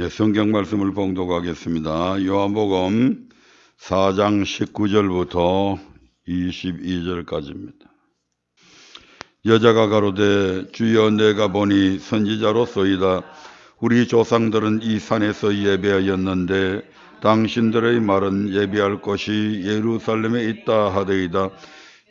성경 말씀을 봉독하겠습니다. 요한복음 4장 19절부터 22절까지입니다. 여자가 가로되 주여 내가 보니 선지자로서이다. 우리 조상들은 이 산에서 예배하였는데 당신들의 말은 예배할 곳이 예루살렘에 있다 하더이다.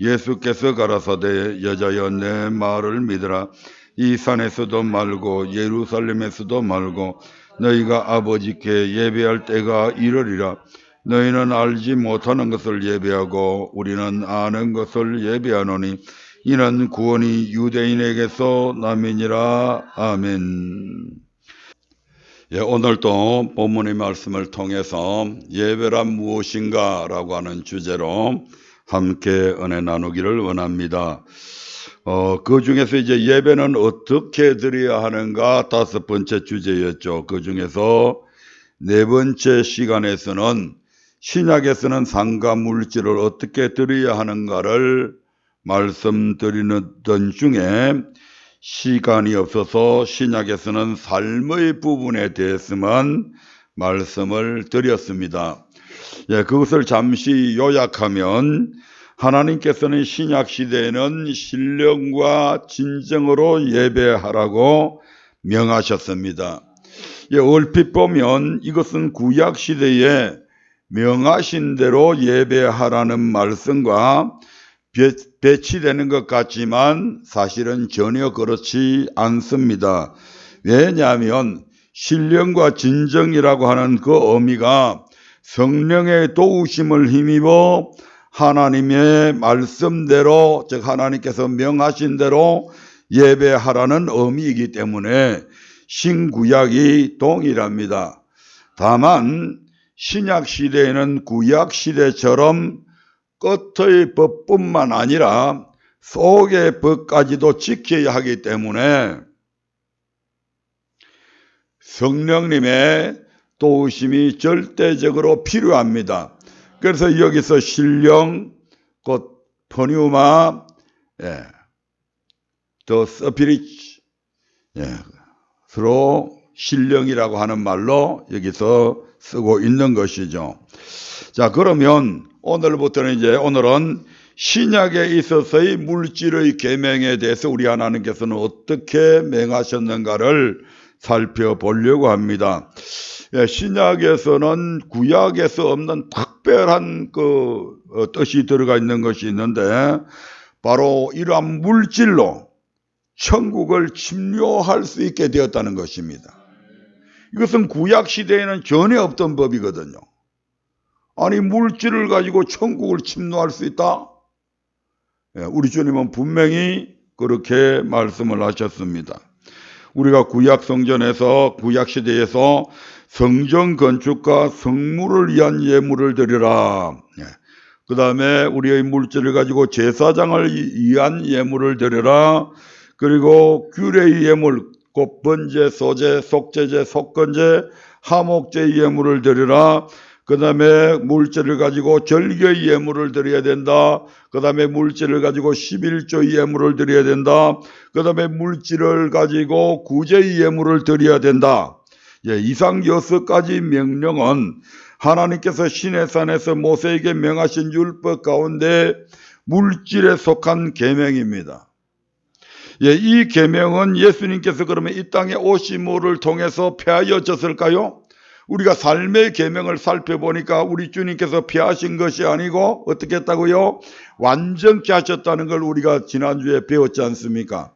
예수께서 가라사대 여자여 내 말을 믿으라. 이 산에서도 말고 예루살렘에서도 말고 너희가 아버지께 예배할 때가 이르리라. 너희는 알지 못하는 것을 예배하고 우리는 아는 것을 예배하노니 이는 구원이 유대인에게서 남이니라. 아멘. 오늘도 본문의 말씀을 통해서 예배란 무엇인가 라고 하는 주제로 함께 은혜 나누기를 원합니다. 그 중에서 이제 예배는 어떻게 드려야 하는가 5번째 주제였죠. 그 중에서 4번째 시간에서는 신약에서는 상가 물질을 어떻게 드려야 하는가를 말씀드리던 중에 시간이 없어서 신약에서는 삶의 부분에 대해서만 말씀을 드렸습니다. 그것을 잠시 요약하면 하나님께서는 신약 시대에는 신령과 진정으로 예배하라고 명하셨습니다. 얼핏 보면 이것은 구약 시대에 명하신 대로 예배하라는 말씀과 배치되는 것 같지만 사실은 전혀 그렇지 않습니다. 왜냐하면 신령과 진정이라고 하는 그 의미가 성령의 도우심을 힘입어 하나님의 말씀대로, 즉 하나님께서 명하신 대로 예배하라는 의미이기 때문에 신구약이 동일합니다. 다만 신약 시대에는 구약 시대처럼 끝의 법뿐만 아니라 속의 법까지도 지켜야 하기 때문에 성령님의 도우심이 절대적으로 필요합니다. 그래서 여기서 신령, 곧 퍼뉴마, 더 스피리츠, 서로 신령이라고 하는 말로 여기서 쓰고 있는 것이죠. 자, 그러면 오늘은 신약에 있어서의 물질의 계명에 대해서 우리 하나님께서는 어떻게 명하셨는가를 살펴보려고 합니다. 신약에서는 구약에서 없는 특별한 뜻이 들어가 있는 것이 있는데 바로 이러한 물질로 천국을 침노할 수 있게 되었다는 것입니다. 이것은 구약 시대에는 전혀 없던 법이거든요. 아니, 물질을 가지고 천국을 침노할 수 있다? 우리 주님은 분명히 그렇게 말씀을 하셨습니다. 우리가 구약 성전에서, 구약 시대에서 성전 건축과 성물을 위한 예물을 드리라. 그 다음에 우리의 물질을 가지고 제사장을 위한 예물을 드리라. 그리고 규례의 예물, 곧 번제, 소제, 속제제, 속건제, 하목제의 예물을 드리라. 그 다음에 물질을 가지고 절개의 예물을 드려야 된다. 그 다음에 물질을 가지고 11조의 예물을 드려야 된다. 그 다음에 물질을 가지고 구제의 예물을 드려야 된다. 이상 6가지 명령은 하나님께서 시내산에서 모세에게 명하신 율법 가운데 물질에 속한 계명입니다. 이 계명은 예수님께서 그러면 이 땅에 오심을 통해서 폐하여졌을까요? 우리가 삶의 계명을 살펴보니까 우리 주님께서 폐하신 것이 아니고 어떻게 했다고요? 완전케 하셨다는 걸 우리가 지난주에 배웠지 않습니까?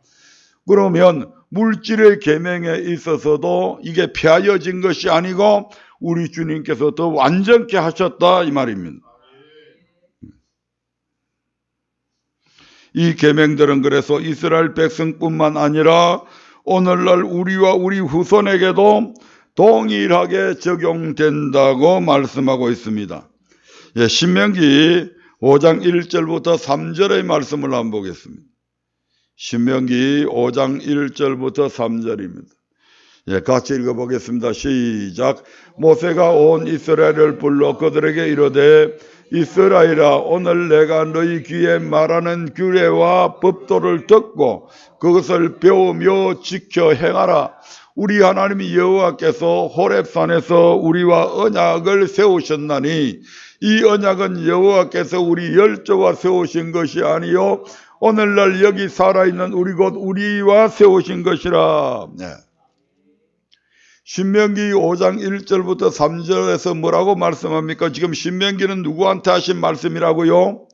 그러면 물질의 계명에 있어서도 이게 폐하여진 것이 아니고 우리 주님께서 더 완전케 하셨다 이 말입니다. 이 계명들은 그래서 이스라엘 백성뿐만 아니라 오늘날 우리와 우리 후손에게도 동일하게 적용된다고 말씀하고 있습니다. 신명기 5장 1절부터 3절의 말씀을 한번 보겠습니다. 신명기 5장 1절부터 3절입니다. 같이 읽어보겠습니다. 시작. 모세가 온 이스라엘을 불러 그들에게 이르되 이스라엘아, 오늘 내가 너희 귀에 말하는 규례와 법도를 듣고 그것을 배우며 지켜 행하라. 우리 하나님 여호와께서 호렙산에서 우리와 언약을 세우셨나니 이 언약은 여호와께서 우리 열조와 세우신 것이 아니요 오늘날 여기 살아있는 우리 곧 우리와 세우신 것이라. 네. 신명기 5장 1절부터 3절에서 뭐라고 말씀합니까? 지금 신명기는 누구한테 하신 말씀이라고요?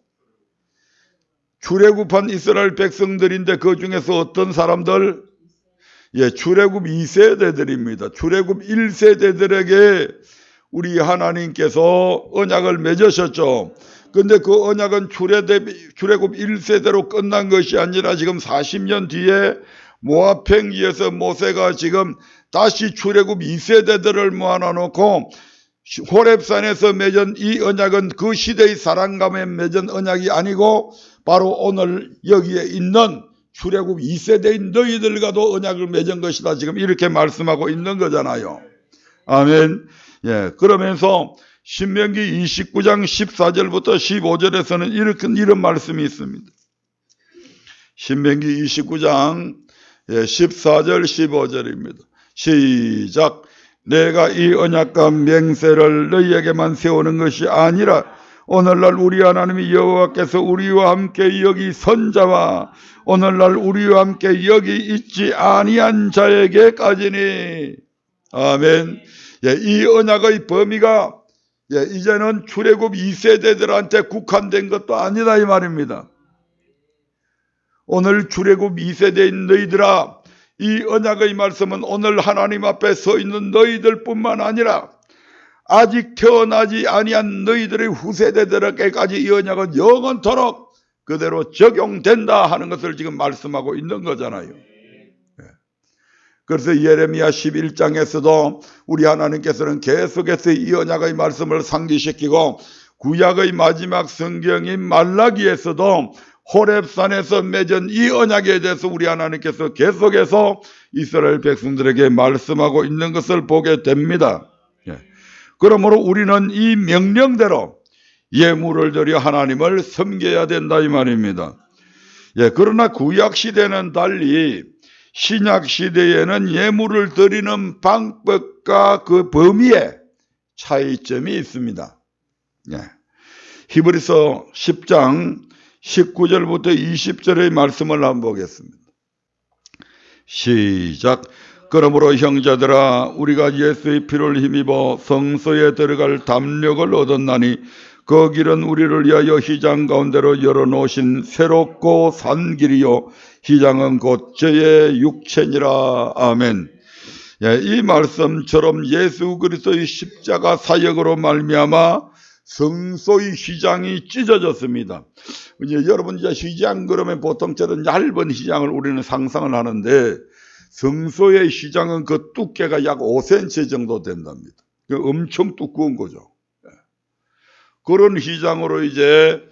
출애굽한 이스라엘 백성들인데 그 중에서 어떤 사람들? 예, 출애굽 2세대들입니다. 출애굽 1세대들에게 우리 하나님께서 언약을 맺으셨죠. 근데 그 언약은 출애굽 1세대로 끝난 것이 아니라 지금 40년 뒤에 모압 평지에서 모세가 지금 다시 출애굽 2세대들을 모아놓고 호렙산에서 맺은 이 언약은 그 시대의 사람감에 맺은 언약이 아니고 바로 오늘 여기에 있는 출애굽 2세대인 너희들과도 언약을 맺은 것이다. 지금 이렇게 말씀하고 있는 거잖아요. 아멘. 예, 그러면서 신명기 29장 14절부터 15절에서는 이런 말씀이 있습니다. 신명기 29장 14절 15절입니다. 시작. 내가 이 언약과 맹세를 너희에게만 세우는 것이 아니라 오늘날 우리 하나님이 여호와께서 우리와 함께 여기 선자와 오늘날 우리와 함께 여기 있지 아니한 자에게까지니. 아멘. 예, 이 언약의 범위가 이제는 출애굽 2세대들한테 국한된 것도 아니다 이 말입니다. 오늘 출애굽 2세대인 너희들아, 이 언약의 말씀은 오늘 하나님 앞에 서 있는 너희들뿐만 아니라 아직 태어나지 아니한 너희들의 후세대들에게까지 이 언약은 영원토록 그대로 적용된다 하는 것을 지금 말씀하고 있는 거잖아요. 그래서 예레미야 11장에서도 우리 하나님께서는 계속해서 이 언약의 말씀을 상기시키고 구약의 마지막 성경인 말라기에서도 호렙산에서 맺은 이 언약에 대해서 우리 하나님께서 계속해서 이스라엘 백성들에게 말씀하고 있는 것을 보게 됩니다. 그러므로 우리는 이 명령대로 예물을 드려 하나님을 섬겨야 된다 이 말입니다. 그러나 구약시대는 달리 신약시대에는 예물을 드리는 방법과 그 범위에 차이점이 있습니다. 히브리서 10장 19절부터 20절의 말씀을 한번 보겠습니다. 시작. 그러므로 형제들아, 우리가 예수의 피를 힘입어 성소에 들어갈 담력을 얻었나니 그 길은 우리를 위하여 휘장 가운데로 열어놓으신 새롭고 산 길이요 휘장은 곧 저의 육체니라. 아멘. 이 말씀처럼 예수 그리스도의 십자가 사역으로 말미암아 성소의 휘장이 찢어졌습니다. 이제 여러분 이제 휘장 그러면 보통 저런 얇은 휘장을 우리는 상상을 하는데 성소의 휘장은 그 두께가 약 5cm 정도 된답니다. 엄청 두꺼운 거죠. 그런 휘장으로 이제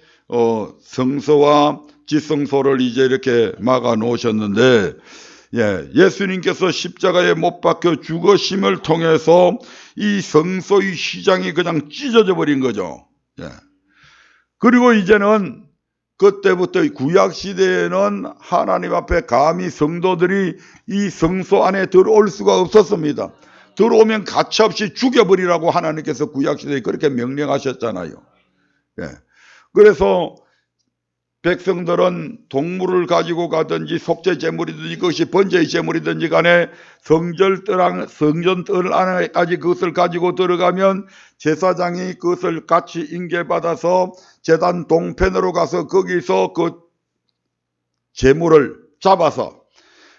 성소와 지성소를 이제 이렇게 막아 놓으셨는데 예수님께서 십자가에 못 박혀 죽으심을 통해서 이 성소의 휘장이 그냥 찢어져 버린 거죠. 그리고 이제는 그때부터 구약시대에는 하나님 앞에 감히 성도들이 이 성소 안에 들어올 수가 없었습니다. 들어오면 가차없이 죽여버리라고 하나님께서 구약시대에 그렇게 명령하셨잖아요. 그래서 백성들은 동물을 가지고 가든지 속죄 제물이든지 그것이 번제의 제물이든지 간에 성전 뜰 안에까지 그것을 가지고 들어가면 제사장이 그것을 같이 인계받아서 제단 동편으로 가서 거기서 그 제물을 잡아서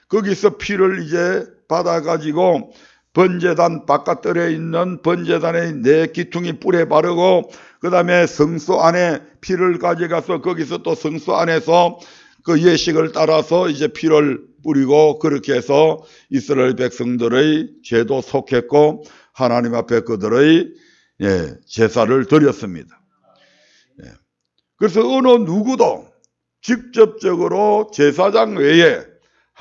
거기서 피를 이제 받아가지고 번제단 바깥뜰에 있는 번제단의 네 기퉁이 뿔에 바르고 그 다음에 성소 안에 피를 가져가서 거기서 또 성소 안에서 그 예식을 따라서 이제 피를 뿌리고 그렇게 해서 이스라엘 백성들의 죄도 속했고 하나님 앞에 그들의 제사를 드렸습니다. 그래서 어느 누구도 직접적으로 제사장 외에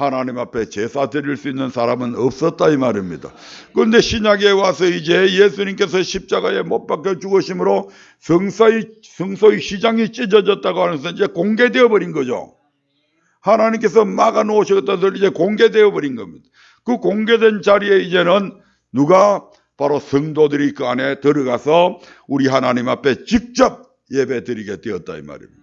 하나님 앞에 제사 드릴 수 있는 사람은 없었다 이 말입니다. 그런데 신약에 와서 이제 예수님께서 십자가에 못 박혀 죽으심으로 성소의 시장이 찢어졌다고 하면서 이제 공개되어 버린 거죠. 하나님께서 막아 놓으셨던 것을 이제 공개되어 버린 겁니다. 그 공개된 자리에 이제는 누가 바로 성도들이 그 안에 들어가서 우리 하나님 앞에 직접 예배 드리게 되었다 이 말입니다.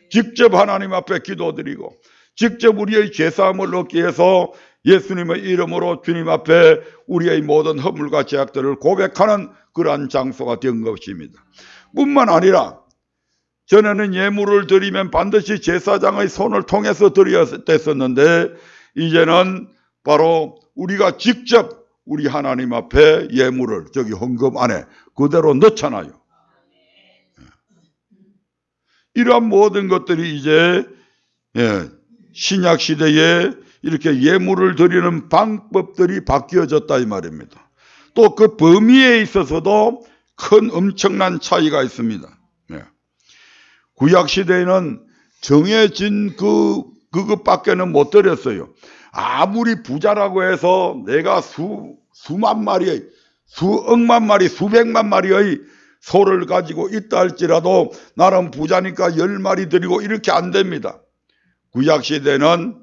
직접 하나님 앞에 기도드리고 직접 우리의 죄사함을 얻기 위해서 예수님의 이름으로 주님 앞에 우리의 모든 허물과 죄악들을 고백하는 그러한 장소가 된 것입니다. 뿐만 아니라 전에는 예물을 드리면 반드시 제사장의 손을 통해서 드려야 됐었는데 이제는 바로 우리가 직접 우리 하나님 앞에 예물을 저기 헌금 안에 그대로 넣잖아요. 이러한 모든 것들이 이제 신약 시대에 이렇게 예물을 드리는 방법들이 바뀌어졌다 이 말입니다. 또 그 범위에 있어서도 큰 엄청난 차이가 있습니다. 구약 시대에는 정해진 그것밖에는 못 드렸어요. 아무리 부자라고 해서 내가 수만 마리의, 수억만 마리, 수백만 마리의 소를 가지고 있다 할지라도 나는 부자니까 10마리 드리고 이렇게 안 됩니다. 구약 시대는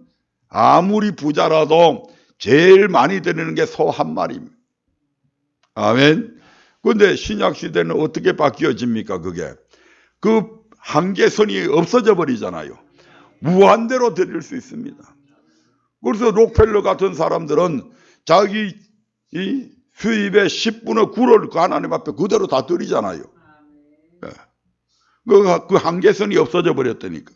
아무리 부자라도 제일 많이 드리는 게 소 한 마리입니다. 아멘. 그런데 신약 시대는 어떻게 바뀌어집니까? 그게 그 한계선이 없어져 버리잖아요. 무한대로 드릴 수 있습니다. 그래서 록펠러 같은 사람들은 자기 이 수입의 10분의 9를 그 하나님 앞에 그대로 다 드리잖아요. 그 한계선이 없어져 버렸다니까.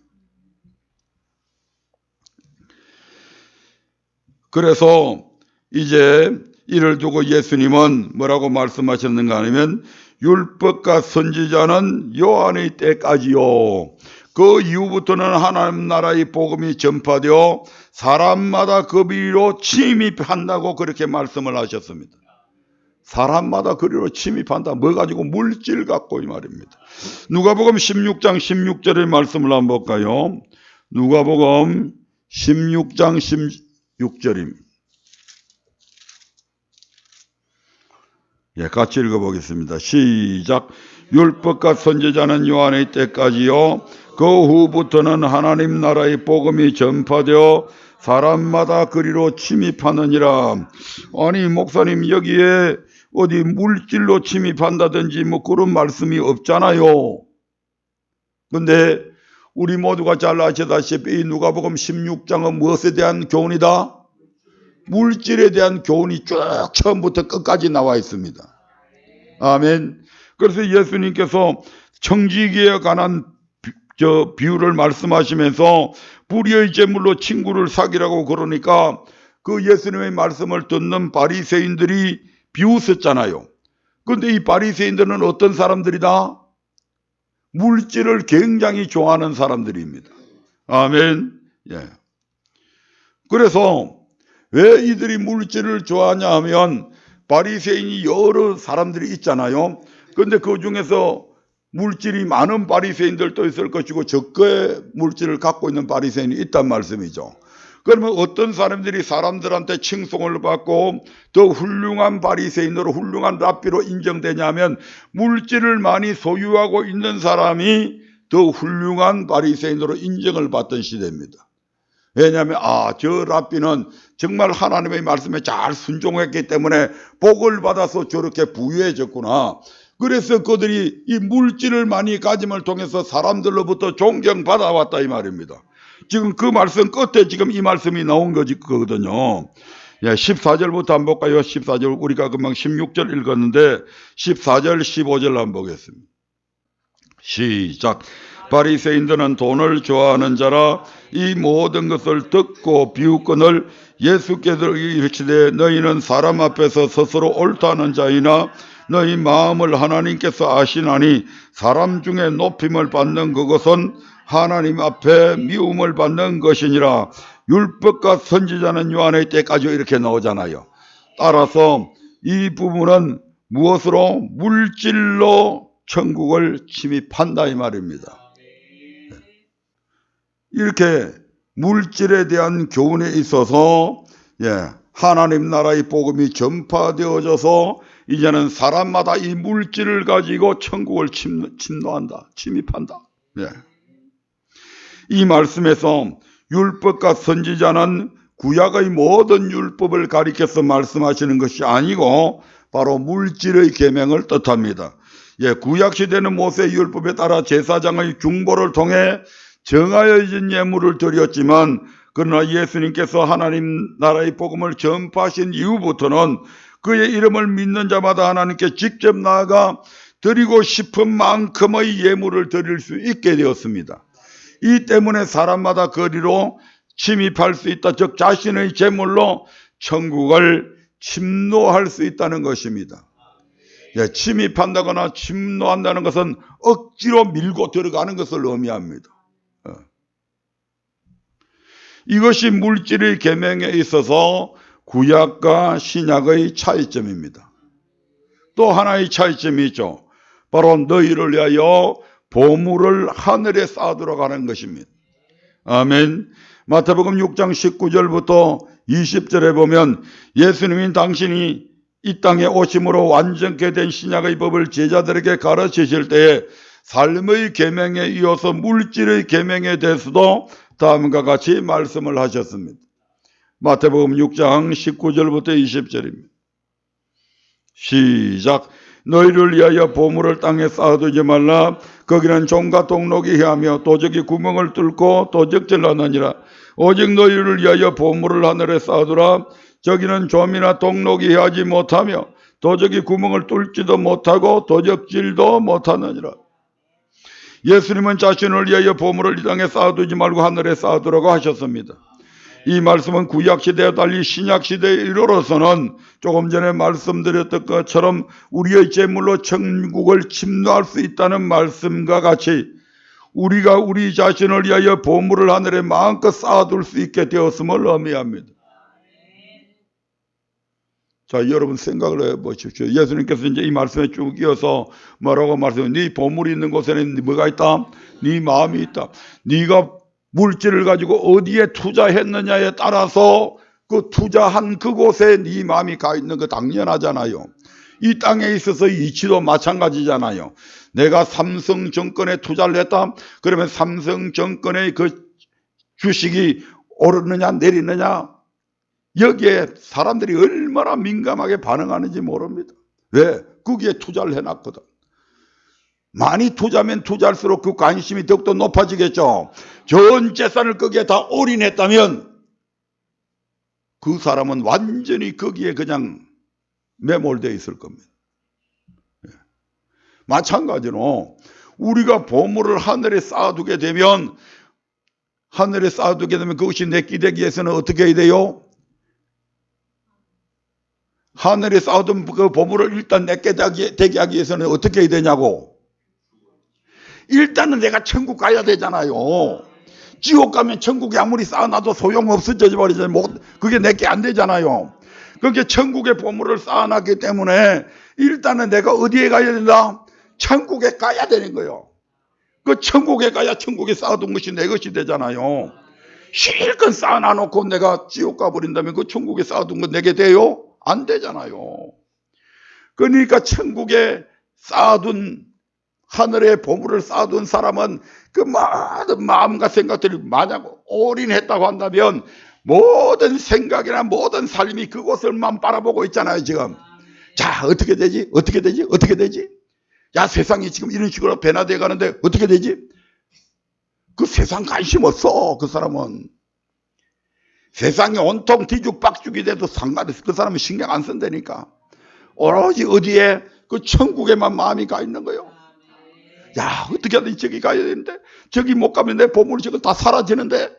그래서 이제 이를 두고 예수님은 뭐라고 말씀하셨는가 하면 율법과 선지자는 요한의 때까지요. 그 이후부터는 하나님 나라의 복음이 전파되어 사람마다 그 비로 침입한다고 그렇게 말씀을 하셨습니다. 사람마다 그리로 침입한다. 뭐 가지고? 물질 갖고 이 말입니다. 누가복음 16장 16절의 말씀을 한번 볼까요? 누가복음 16장 16절입니다. 같이 읽어보겠습니다. 시작. 율법과 선지자는 요한의 때까지요. 그 후부터는 하나님 나라의 복음이 전파되어 사람마다 그리로 침입하느니라. 아니 목사님 여기에 어디 물질로 침입한다든지 뭐 그런 말씀이 없잖아요. 근데 우리 모두가 잘 아시다시피 이 누가복음 16장은 무엇에 대한 교훈이다? 물질에 대한 교훈이 쭉 처음부터 끝까지 나와 있습니다. 아멘. 그래서 예수님께서 청지기에 관한 비유를 말씀하시면서 불의의 제물로 친구를 사귀라고 그러니까 그 예수님의 말씀을 듣는 바리새인들이 비웃었잖아요. 그런데 이 바리새인들은 어떤 사람들이다? 물질을 굉장히 좋아하는 사람들입니다. 아멘. 그래서 왜 이들이 물질을 좋아하냐 하면 바리새인이 여러 사람들이 있잖아요. 그런데 그 중에서 물질이 많은 바리새인들도 있을 것이고 적게 물질을 갖고 있는 바리새인이 있단 말씀이죠. 그러면 어떤 사람들이 사람들한테 칭송을 받고 더 훌륭한 바리새인으로 훌륭한 랍비로 인정되냐면 물질을 많이 소유하고 있는 사람이 더 훌륭한 바리새인으로 인정을 받던 시대입니다. 왜냐하면 저 랍비는 정말 하나님의 말씀에 잘 순종했기 때문에 복을 받아서 저렇게 부유해졌구나. 그래서 그들이 이 물질을 많이 가짐을 통해서 사람들로부터 존경받아왔다 이 말입니다. 지금 그 말씀 끝에 지금 이 말씀이 나온 거거든요. 14절부터 한번 볼까요? 14절 우리가 금방 16절 읽었는데 14절 15절 한번 보겠습니다. 시작. 바리새인들은 돈을 좋아하는 자라 이 모든 것을 듣고 비웃거늘 예수께서 이르시되 너희는 사람 앞에서 스스로 옳다는 자이나 너희 마음을 하나님께서 아시나니 사람 중에 높임을 받는 그것은 하나님 앞에 미움을 받는 것이니라. 율법과 선지자는 요한의 때까지 이렇게 나오잖아요. 따라서 이 부분은 무엇으로? 물질로 천국을 침입한다 이 말입니다. 이렇게 물질에 대한 교훈에 있어서 하나님 나라의 복음이 전파되어져서 이제는 사람마다 이 물질을 가지고 천국을 침입한다. 이 말씀에서 율법과 선지자는 구약의 모든 율법을 가리켜서 말씀하시는 것이 아니고 바로 물질의 계명을 뜻합니다. 구약시대는 모세의 율법에 따라 제사장의 중보를 통해 정하여진 예물을 드렸지만 그러나 예수님께서 하나님 나라의 복음을 전파하신 이후부터는 그의 이름을 믿는 자마다 하나님께 직접 나아가 드리고 싶은 만큼의 예물을 드릴 수 있게 되었습니다. 이 때문에 사람마다 거리로 침입할 수 있다. 즉 자신의 제물로 천국을 침노할 수 있다는 것입니다. 침입한다거나 침노한다는 것은 억지로 밀고 들어가는 것을 의미합니다. 이것이 물질의 계명에 있어서 구약과 신약의 차이점입니다. 또 하나의 차이점이 있죠. 바로 너희를 위하여 보물을 하늘에 쌓아두라고 하는 것입니다. 아멘. 마태복음 6장 19절부터 20절에 보면 예수님이 당신이 이 땅에 오심으로 완전케 된 신약의 법을 제자들에게 가르치실 때에 삶의 계명에 이어서 물질의 계명에 대해서도 다음과 같이 말씀을 하셨습니다. 마태복음 6장 19절부터 20절입니다. 시작. 너희를 위하여 보물을 땅에 쌓아두지 말라. 거기는 종과 동록이 헤하며 도적이 구멍을 뚫고 도적질하느니라. 오직 너희를 위하여 보물을 하늘에 쌓아두라. 저기는 좀이나 동록이 헤하지 못하며 도적이 구멍을 뚫지도 못하고 도적질도 못하느니라. 예수님은 자신을 위하여 보물을 이 땅에 쌓아두지 말고 하늘에 쌓아두라고 하셨습니다. 이 말씀은 구약시대와 달리 신약시대에 이르러서는 조금 전에 말씀드렸던 것처럼 우리의 재물로 천국을 침노할 수 있다는 말씀과 같이 우리가 우리 자신을 위하여 보물을 하늘에 마음껏 쌓아둘 수 있게 되었음을 의미합니다. 자, 여러분 생각을 해보십시오. 예수님께서 이제 이 말씀에 쭉 이어서 뭐라고 말씀해요? 네 보물이 있는 곳에는 뭐가 있다? 네 마음이 있다. 네가 물질을 가지고 어디에 투자했느냐에 따라서 그 투자한 그곳에 네 마음이 가 있는 거 당연하잖아요. 이 땅에 있어서 이치도 마찬가지잖아요. 내가 삼성증권에 투자를 했다. 그러면 삼성증권의 그 주식이 오르느냐 내리느냐 여기에 사람들이 얼마나 민감하게 반응하는지 모릅니다. 왜? 거기에 투자를 해놨거든. 많이 투자하면 투자할수록 그 관심이 더욱더 높아지겠죠. 전 재산을 거기에 다 올인했다면 그 사람은 완전히 거기에 그냥 매몰되어 있을 겁니다. 마찬가지로 우리가 보물을 하늘에 쌓아두게 되면 그것이 내게 되기 위해서는 어떻게 해야 돼요? 하늘에 쌓아둔 그 보물을 일단 내게 되게 하기 위해서는 어떻게 해야 되냐고. 일단은 내가 천국 가야 되잖아요. 지옥 가면 천국에 아무리 쌓아놔도 소용없어져 버리잖아요. 그게 내게 안 되잖아요. 그게 천국의 보물을 쌓아놨기 때문에 일단은 내가 어디에 가야 된다? 천국에 가야 되는 거예요. 그 천국에 가야 천국에 쌓아둔 것이 내 것이 되잖아요. 실컷 쌓아놔놓고 내가 지옥 가버린다면 그 천국에 쌓아둔 건 내게 돼요? 안 되잖아요. 그러니까 천국에 쌓아둔 하늘에 보물을 쌓아둔 사람은 그 모든 마음과 생각들이 만약 올인했다고 한다면 모든 생각이나 모든 삶이 그곳을만 바라보고 있잖아요. 지금 자 어떻게 되지? 어떻게 되지? 어떻게 되지? 야 세상이 지금 이런 식으로 변화되어 가는데 어떻게 되지? 그 세상 관심 없어. 그 사람은 세상이 온통 뒤죽박죽이 돼도 상관없어. 그 사람은 신경 안 쓴다니까. 오로지 어디에 그 천국에만 마음이 가 있는 거예요. 야 어떻게 하든 저기 가야 되는데 저기 못 가면 내 보물이 저거 다 사라지는데.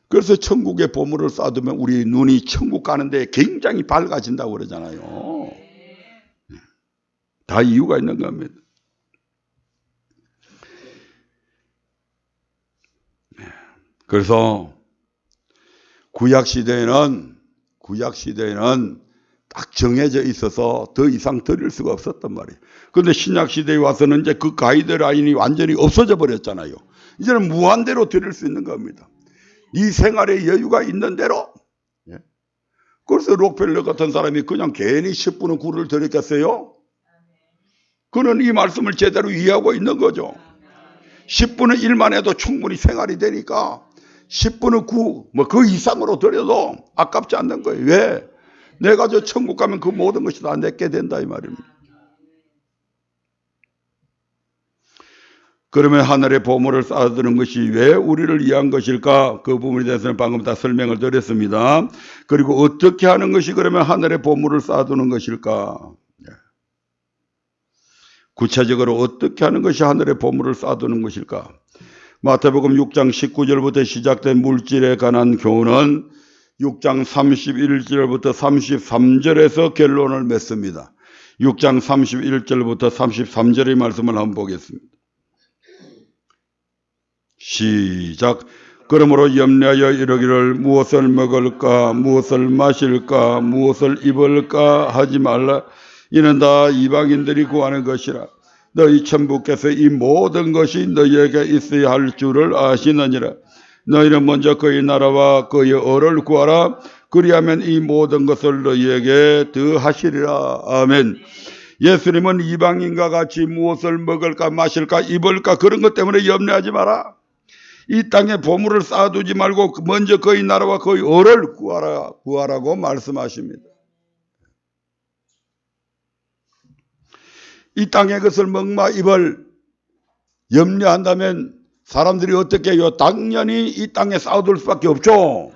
그래서 천국에 보물을 쌓아두면 우리 눈이 천국 가는데 굉장히 밝아진다고 그러잖아요. 다 이유가 있는 겁니다. 구약시대에는 딱 정해져 있어서 더 이상 드릴 수가 없었단 말이에요. 그런데 신약 시대에 와서는 이제 그 가이드라인이 완전히 없어져 버렸잖아요. 이제는 무한대로 드릴 수 있는 겁니다. 이 생활의 여유가 있는 대로. 그래서 록펠러 같은 사람이 그냥 괜히 10분의 9를 드렸겠어요? 그는 이 말씀을 제대로 이해하고 있는 거죠. 10분의 1만 해도 충분히 생활이 되니까 10분의 9, 뭐 그 이상으로 드려도 아깝지 않는 거예요. 왜? 내가 저 천국 가면 그 모든 것이 다 내게 된다 이 말입니다. 그러면 하늘의 보물을 쌓아두는 것이 왜 우리를 위한 것일까? 그 부분에 대해서는 방금 다 설명을 드렸습니다. 그리고 어떻게 하는 것이 그러면 하늘의 보물을 쌓아두는 것일까? 구체적으로 어떻게 하는 것이 하늘의 보물을 쌓아두는 것일까? 마태복음 6장 19절부터 시작된 물질에 관한 교훈은 6장 31절부터 33절에서 결론을 맺습니다. 6장 31절부터 33절의 말씀을 한번 보겠습니다. 시작. 그러므로 염려하여 이르기를 무엇을 먹을까 무엇을 마실까 무엇을 입을까 하지 말라. 이는 다 이방인들이 구하는 것이라. 너희 천부께서 이 모든 것이 너희에게 있어야 할 줄을 아시느니라. 너희는 먼저 그의 나라와 그의 의를 구하라. 그리하면 이 모든 것을 너희에게 더하시리라. 아멘. 예수님은 이방인과 같이 무엇을 먹을까 마실까 입을까 그런 것 때문에 염려하지 마라. 이 땅에 보물을 쌓아두지 말고 먼저 그의 나라와 그의 의를 구하라고 말씀하십니다. 이 땅의 것을 먹마 입을 염려한다면 사람들이 어떻게 해요? 당연히 이 땅에 쌓아둘 수밖에 없죠.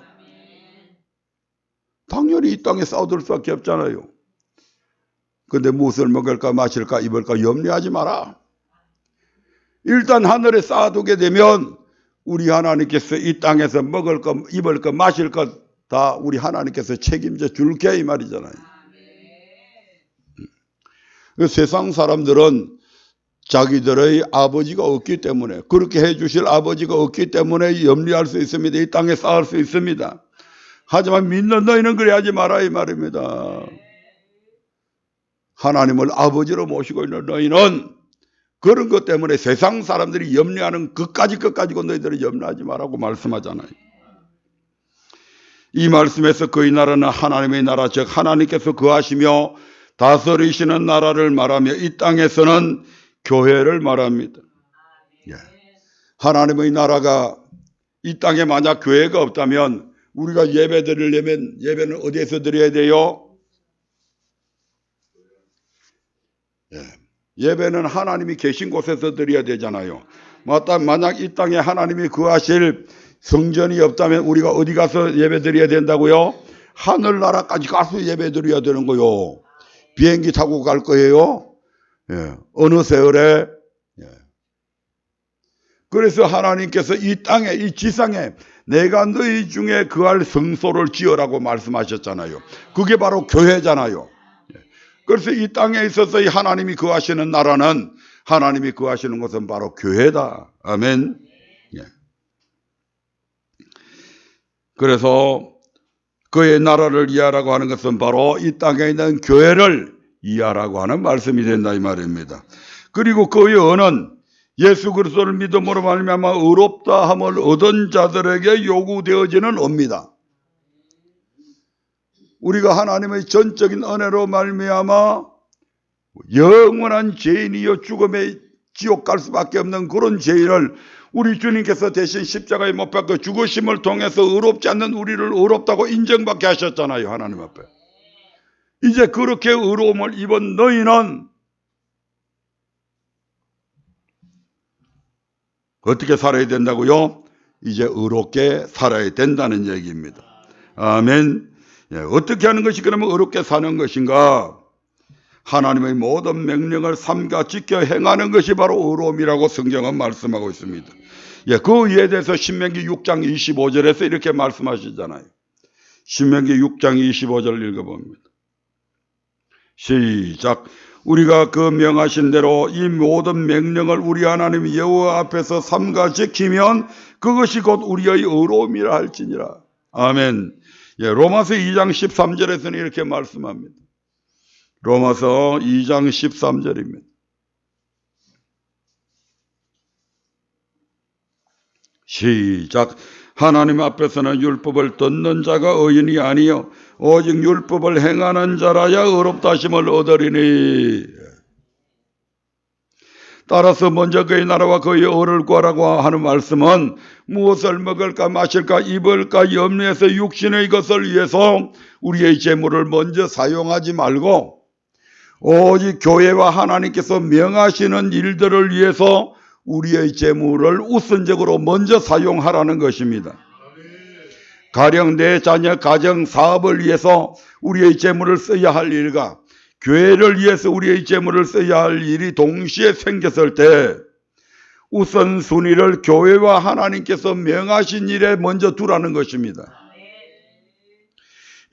당연히 이 땅에 쌓아둘 수밖에 없잖아요. 그런데 무엇을 먹을까 마실까 입을까 염려하지 마라. 일단 하늘에 쌓아두게 되면 우리 하나님께서 이 땅에서 먹을 것 입을 것 마실 것 다 우리 하나님께서 책임져 줄게 이 말이잖아요. 세상 사람들은 자기들의 아버지가 없기 때문에 그렇게 해주실 아버지가 없기 때문에 염려할 수 있습니다. 이 땅에 쌓을 수 있습니다. 하지만 믿는 너희는 그래하지 마라 이 말입니다. 하나님을 아버지로 모시고 있는 너희는 그런 것 때문에 세상 사람들이 염려하는 것까지 너희들이 염려하지 말라고 말씀하잖아요. 이 말씀에서 그의 나라는 하나님의 나라 즉 하나님께서 거하시며 다스리시는 나라를 말하며 이 땅에서는 교회를 말합니다. 하나님의 나라가 이 땅에 만약 교회가 없다면 우리가 예배 드리려면 예배는 어디에서 드려야 돼요? 예배는 하나님이 계신 곳에서 드려야 되잖아요. 만약 이 땅에 하나님이 거하실 성전이 없다면 우리가 어디 가서 예배 드려야 된다고요? 하늘나라까지 가서 예배 드려야 되는 거요. 비행기 타고 갈 거예요. 어느 세월에. 그래서 하나님께서 이 땅에 이 지상에 내가 너희 중에 거할 성소를 지으라고 말씀하셨잖아요. 그게 바로 교회잖아요. 그래서 이 땅에 있어서 이 하나님이 거하시는 나라는 하나님이 거하시는 것은 바로 교회다. 아멘. 그래서 그의 나라를 이해하라고 하는 것은 바로 이 땅에 있는 교회를 이해하라고 하는 말씀이 된다 이 말입니다. 그리고 그의 언은 예수 그리스도를 믿음으로 말미암아 의롭다 함을 얻은 자들에게 요구되어지는 언입니다. 우리가 하나님의 전적인 은혜로 말미암아 영원한 죄인이여 죽음의 지옥 갈 수밖에 없는 그런 죄인을 우리 주님께서 대신 십자가에 못 박혀 죽으심을 통해서 의롭지 않는 우리를 의롭다고 인정받게 하셨잖아요. 하나님 앞에. 이제 그렇게 의로움을 입은 너희는 어떻게 살아야 된다고요? 이제 의롭게 살아야 된다는 얘기입니다. 아멘. 어떻게 하는 것이 그러면 의롭게 사는 것인가? 하나님의 모든 명령을 삼가 지켜 행하는 것이 바로 의로움이라고 성경은 말씀하고 있습니다. 그 이에 대해서 신명기 6장 25절에서 이렇게 말씀하시잖아요. 신명기 6장 25절 읽어봅니다. 시작. 우리가 그 명하신 대로 이 모든 명령을 우리 하나님 여호와 앞에서 삼가 지키면 그것이 곧 우리의 의로움이라 할지니라. 아멘. 로마서 2장 13절에서는 이렇게 말씀합니다. 로마서 2장 13절입니다. 시작. 하나님 앞에서는 율법을 듣는 자가 의인이 아니요 오직 율법을 행하는 자라야 의롭다 하심을 얻으리니. 따라서 먼저 그의 나라와 그의 의를 구하라고 하는 말씀은 무엇을 먹을까 마실까 입을까 염려해서 육신의 것을 위해서 우리의 재물을 먼저 사용하지 말고 오직 교회와 하나님께서 명하시는 일들을 위해서 우리의 재물을 우선적으로 먼저 사용하라는 것입니다. 가령 내 자녀 가정 사업을 위해서 우리의 재물을 써야 할 일과 교회를 위해서 우리의 재물을 써야 할 일이 동시에 생겼을 때 우선순위를 교회와 하나님께서 명하신 일에 먼저 두라는 것입니다.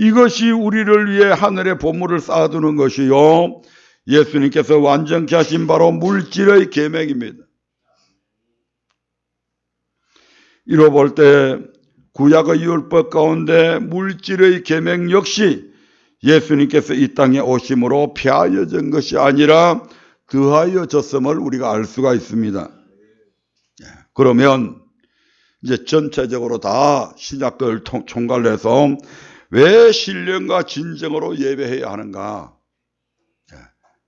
이것이 우리를 위해 하늘의 보물을 쌓아두는 것이요 예수님께서 완전케 하신 바로 물질의 계명입니다. 이로 볼 때 구약의 율법 가운데 물질의 계명 역시 예수님께서 이 땅에 오심으로 폐하여진 것이 아니라 더하여졌음을 우리가 알 수가 있습니다. 그러면 이제 전체적으로 다 신약을 총괄해서 왜 신령과 진정으로 예배해야 하는가?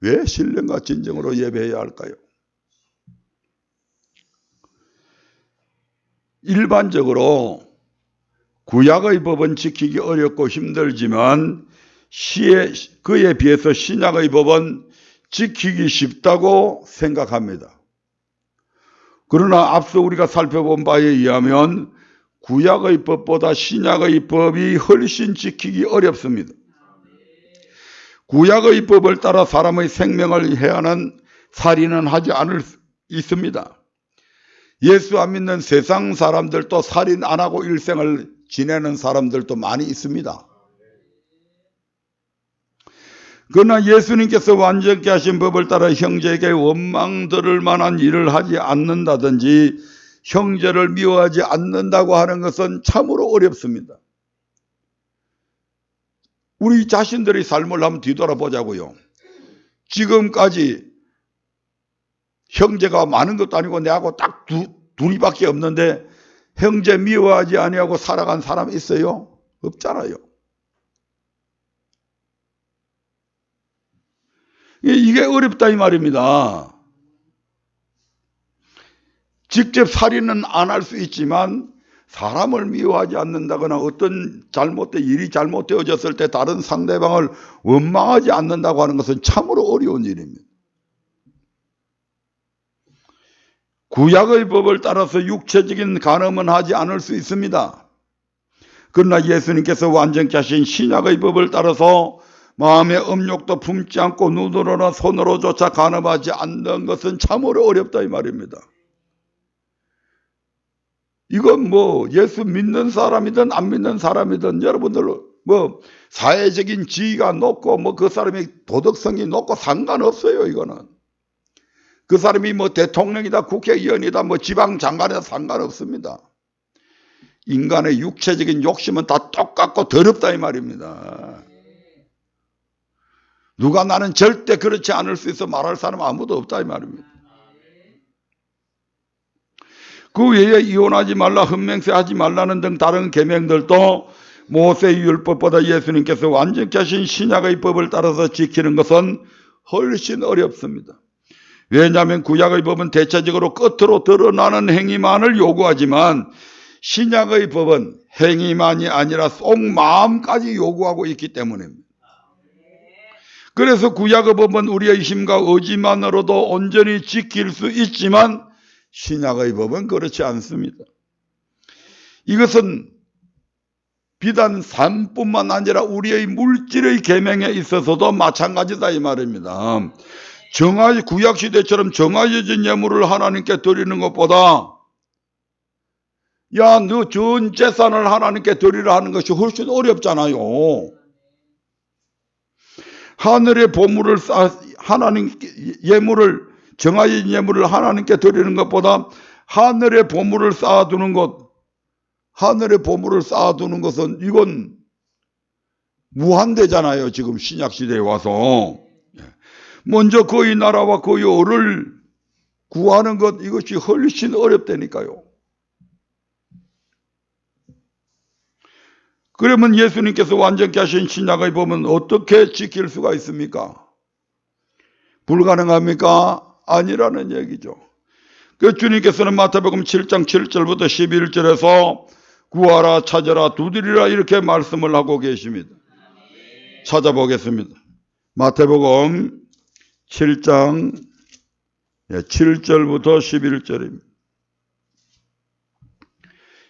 왜 신령과 진정으로 예배해야 할까요? 일반적으로 구약의 법은 지키기 어렵고 힘들지만 그에 비해서 신약의 법은 지키기 쉽다고 생각합니다. 그러나 앞서 우리가 살펴본 바에 의하면 구약의 법보다 신약의 법이 훨씬 지키기 어렵습니다. 구약의 법을 따라 사람의 생명을 해하는 살인은 하지 않을 수 있습니다. 예수 안 믿는 세상 사람들도 살인 안 하고 일생을 지내는 사람들도 많이 있습니다. 그러나 예수님께서 완전케 하신 법을 따라 형제에게 원망 들을 만한 일을 하지 않는다든지 형제를 미워하지 않는다고 하는 것은 참으로 어렵습니다. 우리 자신들의 삶을 한번 뒤돌아보자고요. 지금까지 형제가 많은 것도 아니고 내하고 딱 둘이밖에 없는데 형제 미워하지 아니하고 살아간 사람 있어요? 없잖아요. 이게 어렵다 이 말입니다. 직접 살인은 안 할 수 있지만 사람을 미워하지 않는다거나 어떤 일이 잘못되어졌을 때 다른 상대방을 원망하지 않는다고 하는 것은 참으로 어려운 일입니다. 구약의 법을 따라서 육체적인 간음은 하지 않을 수 있습니다. 그러나 예수님께서 완전케 하신 신약의 법을 따라서 마음의 음욕도 품지 않고 눈으로나 손으로조차 간음하지 않는 것은 참으로 어렵다 이 말입니다. 이건 예수 믿는 사람이든 안 믿는 사람이든 여러분들 사회적인 지위가 높고 그 사람이 도덕성이 높고 상관없어요. 이거는 그 사람이 대통령이다 국회의원이다 지방장관이다 상관없습니다. 인간의 육체적인 욕심은 다 똑같고 더럽다 이 말입니다. 누가 나는 절대 그렇지 않을 수 있어 말할 사람 아무도 없다 이 말입니다. 그 외에 이혼하지 말라 흠맹세 하지 말라는 등 다른 계명들도 모세의 율법보다 예수님께서 완전케 하신 신약의 법을 따라서 지키는 것은 훨씬 어렵습니다. 왜냐하면 구약의 법은 대체적으로 겉으로 드러나는 행위만을 요구하지만 신약의 법은 행위만이 아니라 속마음까지 요구하고 있기 때문입니다. 그래서 구약의 법은 우리의 힘과 의지만으로도 온전히 지킬 수 있지만 신약의 법은 그렇지 않습니다. 이것은 비단 삶뿐만 아니라 우리의 물질의 계명에 있어서도 마찬가지다 이 말입니다. 구약시대처럼 정해진 예물을 하나님께 드리는 것보다 너 전 재산을 하나님께 드리라 하는 것이 훨씬 어렵잖아요. 하늘의 보물을 정해진 예물을 하나님께 드리는 것보다 하늘의 보물을 쌓아두는 것은 이건 무한대잖아요. 지금 신약시대에 와서. 먼저 그의 나라와 그의 의를 구하는 것, 이것이 훨씬 어렵다니까요. 그러면 예수님께서 완전케 하신 신약의 법은 어떻게 지킬 수가 있습니까? 불가능합니까? 아니라는 얘기죠. 그 주님께서는 마태복음 7장 7절부터 11절에서 구하라, 찾아라, 두드리라 이렇게 말씀을 하고 계십니다. 찾아보겠습니다. 마태복음 7장 7절부터 11절입니다.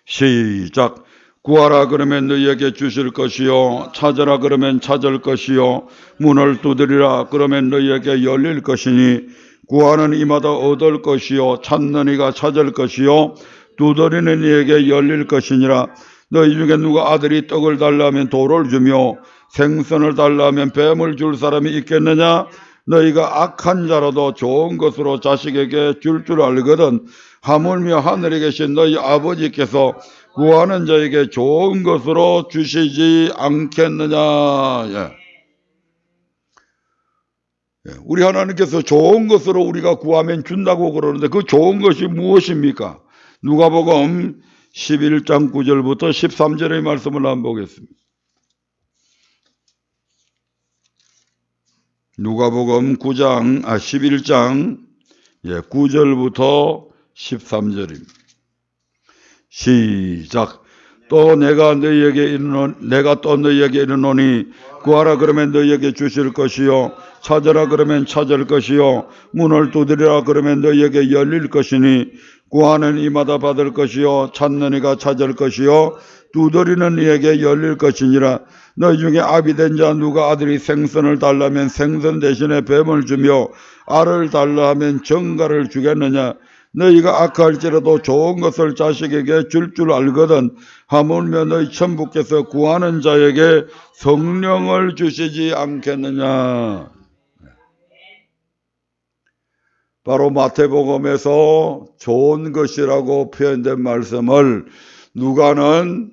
시작. 구하라 그러면 너희에게 주실 것이요, 찾아라 그러면 찾을 것이요, 문을 두드리라 그러면 너희에게 열릴 것이니 구하는 이마다 얻을 것이요, 찾는 이가 찾을 것이요, 두드리는 이에게 열릴 것이니라. 너희 중에 누가 아들이 떡을 달라 하면 돌을 주며 생선을 달라 하면 뱀을 줄 사람이 있겠느냐? 너희가 악한 자라도 좋은 것으로 자식에게 줄 알거든 하물며 하늘에 계신 너희 아버지께서 구하는 자에게 좋은 것으로 주시지 않겠느냐. 우리 하나님께서 좋은 것으로 우리가 구하면 준다고 그러는데 그 좋은 것이 무엇입니까? 누가복음 11장 9절부터 13절의 말씀을 한번 보겠습니다. 누가복음 11장 9절부터 13절입니다. 시작. 또 내가 또 너희에게 이르노니 구하라 그러면 너희에게 주실 것이요, 찾으라 그러면 찾을 것이요, 문을 두드리라 그러면 너희에게 열릴 것이니 구하는 이마다 받을 것이요, 찾는 이가 찾을 것이요, 두드리는 이에게 열릴 것이니라. 너희 중에 아비된 자 누가 아들이 생선을 달라면 생선 대신에 뱀을 주며 알을 달라 하면 정갈을 주겠느냐? 너희가 악할지라도 좋은 것을 자식에게 줄 알거든 하물며 너희 천부께서 구하는 자에게 성령을 주시지 않겠느냐. 바로 마태복음에서 좋은 것이라고 표현된 말씀을 누가는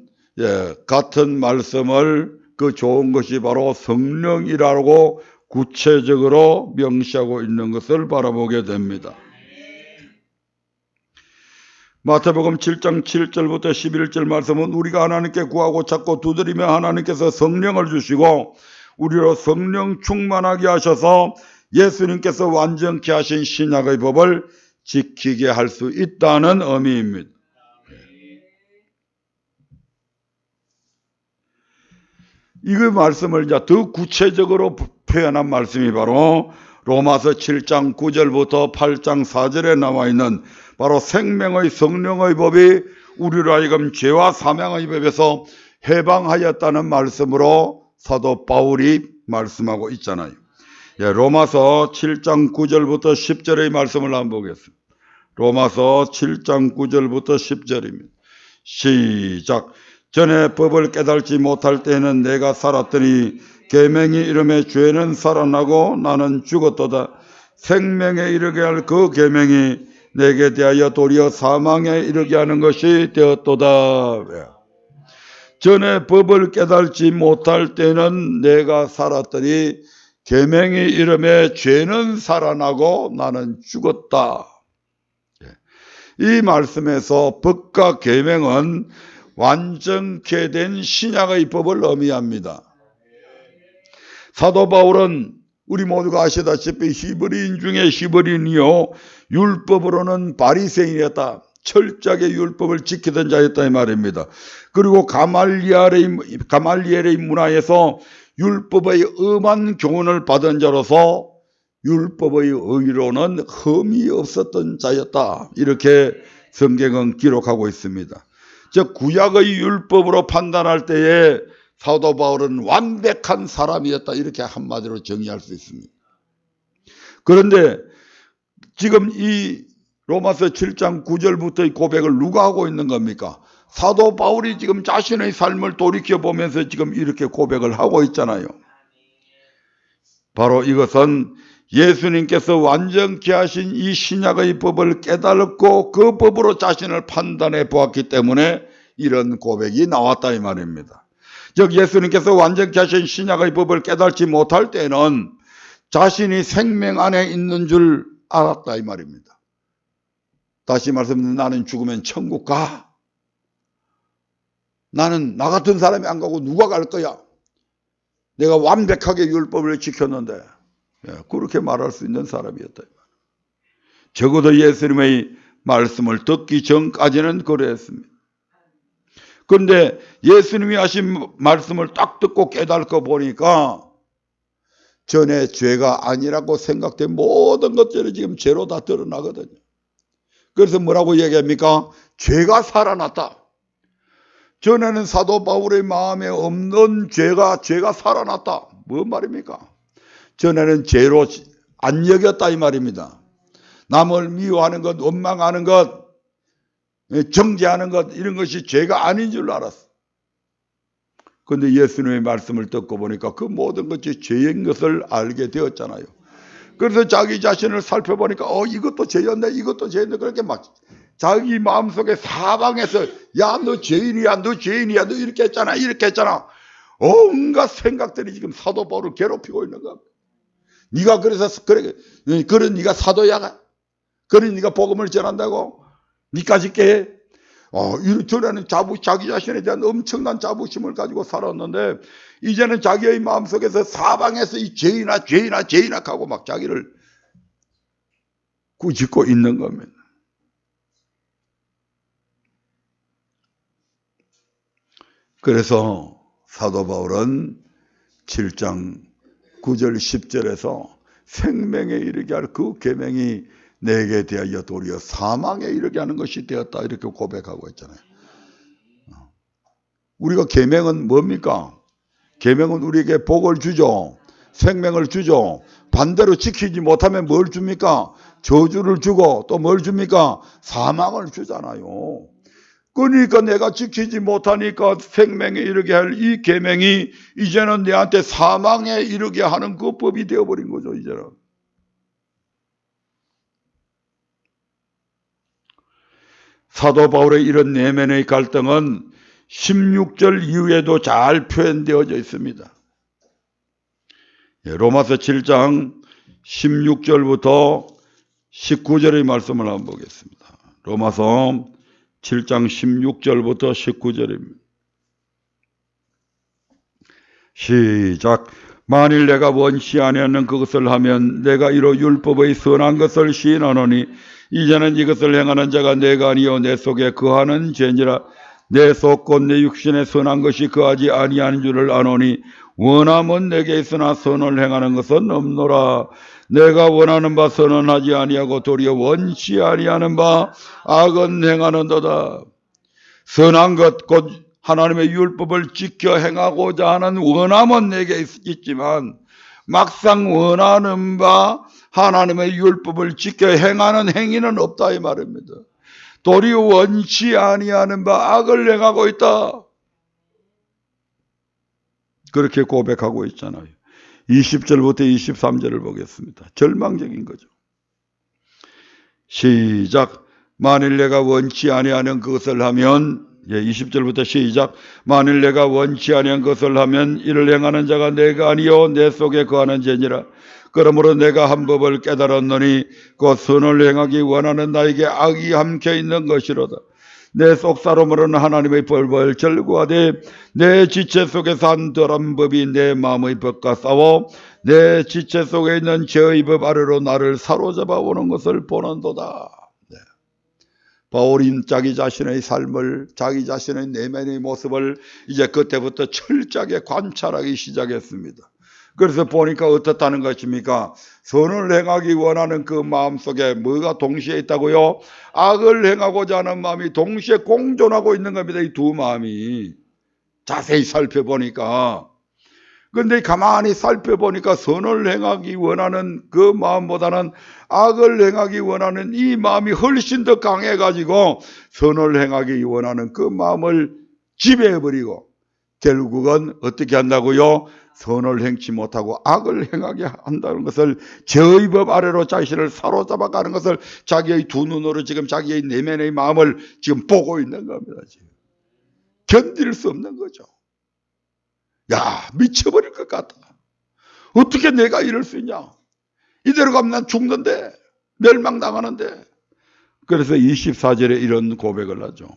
같은 말씀을 그 좋은 것이 바로 성령이라고 구체적으로 명시하고 있는 것을 바라보게 됩니다. 마태복음 7장 7절부터 11절 말씀은 우리가 하나님께 구하고 찾고 두드리며 하나님께서 성령을 주시고 우리로 성령 충만하게 하셔서 예수님께서 완전케 하신 신약의 법을 지키게 할 수 있다는 의미입니다. 이 말씀을 이제 더 구체적으로 표현한 말씀이 바로 로마서 7장 9절부터 8장 4절에 나와 있는 바로 생명의 성령의 법이 우리로 하여금 죄와 사망의 법에서 해방하였다는 말씀으로 사도 바울이 말씀하고 있잖아요. 로마서 7장 9절부터 10절의 말씀을 한번 보겠습니다. 로마서 7장 9절부터 10절입니다. 시작. 전에 법을 깨달지 못할 때는 내가 살았더니 계명이 이름에 죄는 살아나고 나는 죽었도다. 생명에 이르게 할 그 계명이 내게 대하여 도리어 사망에 이르게 하는 것이 되었도다. 전에 법을 깨달지 못할 때는 내가 살았더니 계명이 이름에 죄는 살아나고 나는 죽었다. 이 말씀에서 법과 계명은 완전케 된 신약의 법을 의미합니다. 사도 바울은 우리 모두가 아시다시피 히브리인 중에 히브리인이요 율법으로는 바리새인이었다. 철저하게 율법을 지키던 자였다 이 말입니다. 그리고 가말리엘의 문화에서 율법의 엄한 교훈을 받은 자로서 율법의 의로는 흠이 없었던 자였다. 이렇게 성경은 기록하고 있습니다. 즉 구약의 율법으로 판단할 때에 사도 바울은 완벽한 사람이었다. 이렇게 한마디로 정의할 수 있습니다. 그런데 지금 이 로마서 7장 9절부터의 고백을 누가 하고 있는 겁니까? 사도 바울이 지금 자신의 삶을 돌이켜보면서 지금 이렇게 고백을 하고 있잖아요. 바로 이것은 예수님께서 완전케 하신 이 신약의 법을 깨달았고 그 법으로 자신을 판단해 보았기 때문에 이런 고백이 나왔다 이 말입니다. 즉 예수님께서 완전케 하신 신약의 법을 깨달지 못할 때는 자신이 생명 안에 있는 줄 알았다 이 말입니다. 다시 말씀드리면 나는 죽으면 천국 가. 나는 나 같은 사람이 안 가고 누가 갈 거야. 내가 완벽하게 율법을 지켰는데, 그렇게 말할 수 있는 사람이었다. 적어도 예수님의 말씀을 듣기 전까지는 그랬습니다. 그런데 예수님이 하신 말씀을 딱 듣고 깨닫고 보니까 전에 죄가 아니라고 생각된 모든 것들이 지금 죄로 다 드러나거든요. 그래서 뭐라고 얘기합니까? 죄가 살아났다. 전에는 사도 바울의 마음에 없는 죄가 살아났다. 뭔 말입니까? 전에는 죄로 안 여겼다 이 말입니다. 남을 미워하는 것, 원망하는 것, 정죄하는 것, 이런 것이 죄가 아닌 줄 알았어. 그런데 예수님의 말씀을 듣고 보니까 그 모든 것이 죄인 것을 알게 되었잖아요. 그래서 자기 자신을 살펴보니까 이것도 죄였네, 이것도 죄였네. 그렇게 막 자기 마음속에 사방에서 야, 너 죄인이야, 너 죄인이야, 너 이렇게 했잖아, 이렇게 했잖아. 온갖 생각들이 지금 사도 바울을 괴롭히고 있는 겁니다. 네가 그래서 그런 네가 사도야? 그런 네가 복음을 전한다고? 니까지 깨? 전에는 자기 자신에 대한 엄청난 자부심을 가지고 살았는데 이제는 자기의 마음속에서 사방에서 이 죄인아 하고 막 자기를 꾸짖고 있는 겁니다. 그래서 사도 바울은 7장 9절 10절에서 생명에 이르게 할 그 계명이 내게 대하여 도리어 사망에 이르게 하는 것이 되었다 이렇게 고백하고 있잖아요. 우리가 계명은 뭡니까? 계명은 우리에게 복을 주죠. 생명을 주죠. 반대로 지키지 못하면 뭘 줍니까? 저주를 주고 또 뭘 줍니까? 사망을 주잖아요. 그러니까 내가 지키지 못하니까 생명에 이르게 할 이 계명이 이제는 내한테 사망에 이르게 하는 그 법이 되어버린 거죠. 이제는. 사도 바울의 이런 내면의 갈등은 16절 이후에도 잘 표현되어져 있습니다. 로마서 7장 16절부터 19절의 말씀을 한번 보겠습니다. 로마서 7장 16절부터 19절입니다. 시작. 만일 내가 원치 아니하는 그것을 하면 내가 이로 율법의 선한 것을 시인하노니 이제는 이것을 행하는 자가 내가 아니요 내 속에 거하는 죄니라. 내 속 곧 내 육신에 선한 것이 거하지 아니하는 줄을 아노니 원함은 내게 있으나 선을 행하는 것은 없노라. 내가 원하는 바 선은 하지 아니하고 도리어 원치 아니하는 바 악은 행하는도다. 선한 것 곧 하나님의 율법을 지켜 행하고자 하는 원함은 내게 있지만 막상 원하는 바 하나님의 율법을 지켜 행하는 행위는 없다 이 말입니다. 도리어 원치 아니하는 바 악을 행하고 있다. 그렇게 고백하고 있잖아요. 20절부터 23절을 보겠습니다. 절망적인 거죠. 시작. 만일 내가 원치 아니하는 그것을 하면 20절부터 시작. 만일 내가 원치 아니한 것을 하면 이를 행하는 자가 내가 아니요 내 속에 거하는 죄니라. 그러므로 내가 한 법을 깨달았노니 곧 선을 행하기 원하는 나에게 악이 함께 있는 것이로다. 내 속사람으로는 하나님의 법을 절구하되 내 지체 속에서 한 덜한 법이 내 마음의 법과 싸워 내 지체 속에 있는 죄의 법 아래로 나를 사로잡아 오는 것을 보는도다. 바울인 자기 자신의 삶을, 자기 자신의 내면의 모습을 이제 그때부터 철저하게 관찰하기 시작했습니다. 그래서 보니까 어떻다는 것입니까? 선을 행하기 원하는 그 마음속에 뭐가 동시에 있다고요? 악을 행하고자 하는 마음이 동시에 공존하고 있는 겁니다. 이 두 마음이. 자세히 살펴보니까. 그런데 가만히 살펴보니까 선을 행하기 원하는 그 마음보다는 악을 행하기 원하는 이 마음이 훨씬 더 강해가지고 선을 행하기 원하는 그 마음을 지배해버리고 결국은 어떻게 한다고요? 선을 행치 못하고 악을 행하게 한다는 것을 죄의 법 아래로 자신을 사로잡아 가는 것을 자기의 두 눈으로 지금 자기의 내면의 마음을 지금 보고 있는 겁니다. 지금. 견딜 수 없는 거죠. 야, 미쳐버릴 것 같다. 어떻게 내가 이럴 수 있냐? 이대로 가면 난 죽는데, 멸망당하는데. 그래서 24절에 이런 고백을 하죠.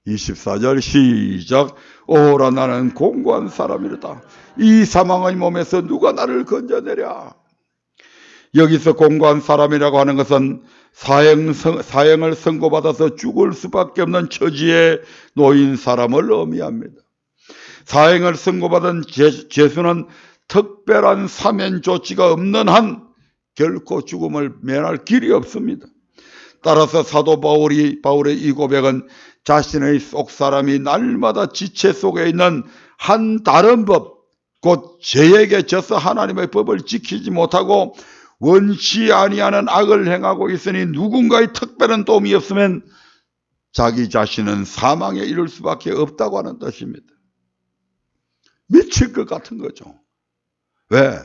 24절 시작. 오라 나는 공고한 사람이로다. 이 사망의 몸에서 누가 나를 건져내랴. 여기서 공고한 사람이라고 하는 것은 사형을 선고받아서 죽을 수밖에 없는 처지에 놓인 사람을 의미합니다. 사형을 선고받은 죄수는 특별한 사면 조치가 없는 한 결코 죽음을 면할 길이 없습니다. 따라서 사도 바울의 이 고백은 자신의 속사람이 날마다 지체 속에 있는 한 다른 법, 곧 죄에게 져서 하나님의 법을 지키지 못하고 원치 아니하는 악을 행하고 있으니 누군가의 특별한 도움이 없으면 자기 자신은 사망에 이를 수밖에 없다고 하는 뜻입니다. 미칠 것 같은 거죠. 왜?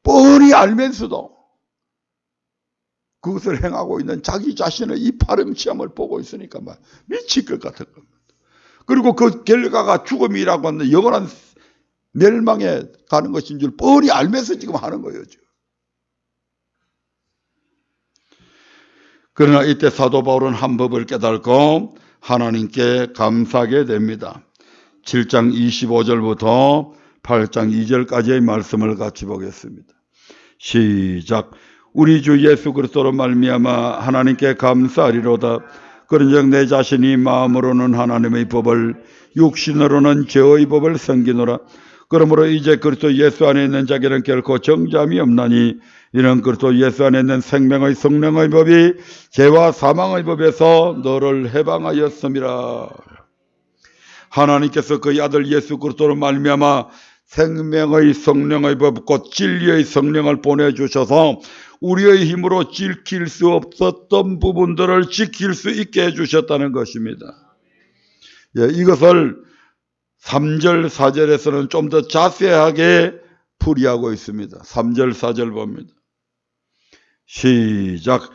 뻔히 알면서도 그것을 행하고 있는 자기 자신의 이 파렴치함을 보고 있으니까 막 미칠 것 같은 겁니다. 그리고 그 결과가 죽음이라고 하는 영원한 멸망에 가는 것인 줄 뻔히 알면서 지금 하는 거예요. 그러나 이때 사도 바울은 한 법을 깨닫고 하나님께 감사하게 됩니다. 7장 25절부터 8장 2절까지의 말씀을 같이 보겠습니다. 시작. 우리 주 예수 그리스도로 말미암아 하나님께 감사하리로다. 그런즉 내 자신이 마음으로는 하나님의 법을, 육신으로는 죄의 법을 섬기노라. 그러므로 이제 그리스도 예수 안에 있는 자에게는 결코 정죄함이 없나니 이는 그리스도 예수 안에 있는 생명의 성령의 법이 죄와 사망의 법에서 너를 해방하였음이라. 하나님께서 그의 아들 예수 그리스도로 말미암아 생명의 성령의 법, 곧 진리의 성령을 보내주셔서 우리의 힘으로 지킬 수 없었던 부분들을 지킬 수 있게 해주셨다는 것입니다. 예, 이것을 3절, 4절에서는 좀 더 자세하게 풀이하고 있습니다. 3절, 4절 봅니다. 시작.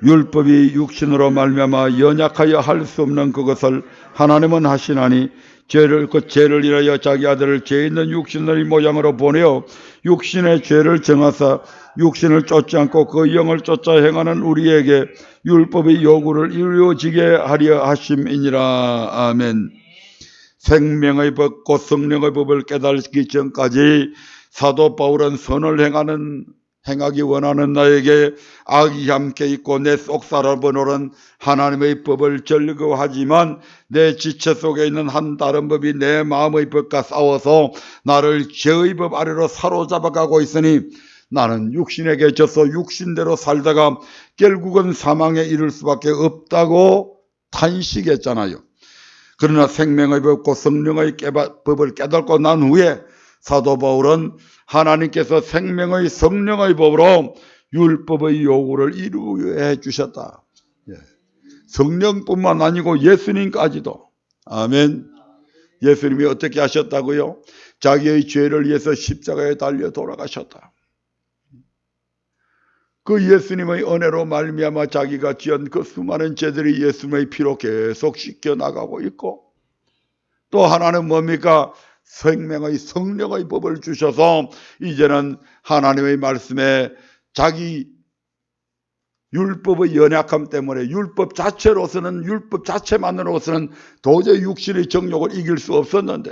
율법이 육신으로 말미암아 연약하여 할 수 없는 그것을 하나님은 하시나니 죄를 인하여 자기 아들을 죄 있는 육신의 모양으로 보내어 육신의 죄를 정하사 육신을 쫓지 않고 그 영을 쫓아 행하는 우리에게 율법의 요구를 이루어지게 하려 하심이니라. 아멘. 생명의 법, 곧 성령의 법을 깨달기 전까지 사도 바울은 선을 행하기 원하는 나에게 악이 함께 있고 내 속사람으로는 하나님의 법을 즐거워하지만 내 지체 속에 있는 한 다른 법이 내 마음의 법과 싸워서 나를 죄의 법 아래로 사로잡아가고 있으니 나는 육신에게 져서 육신대로 살다가 결국은 사망에 이를 수밖에 없다고 탄식했잖아요. 그러나 생명의 법, 곧 성령의 법을 깨닫고 난 후에 사도 바울은 하나님께서 생명의 성령의 법으로 율법의 요구를 이루해 주셨다. 성령뿐만 아니고 예수님까지도. 아멘. 예수님이 어떻게 하셨다고요? 자기의 죄를 위해서 십자가에 달려 돌아가셨다. 그 예수님의 은혜로 말미암아 자기가 지은 그 수많은 죄들이 예수님의 피로 계속 씻겨 나가고 있고, 또 하나는 뭡니까? 생명의 성령의 법을 주셔서 이제는 하나님의 말씀에 자기 율법의 연약함 때문에 율법 자체만으로서는 도저히 육신의 정욕을 이길 수 없었는데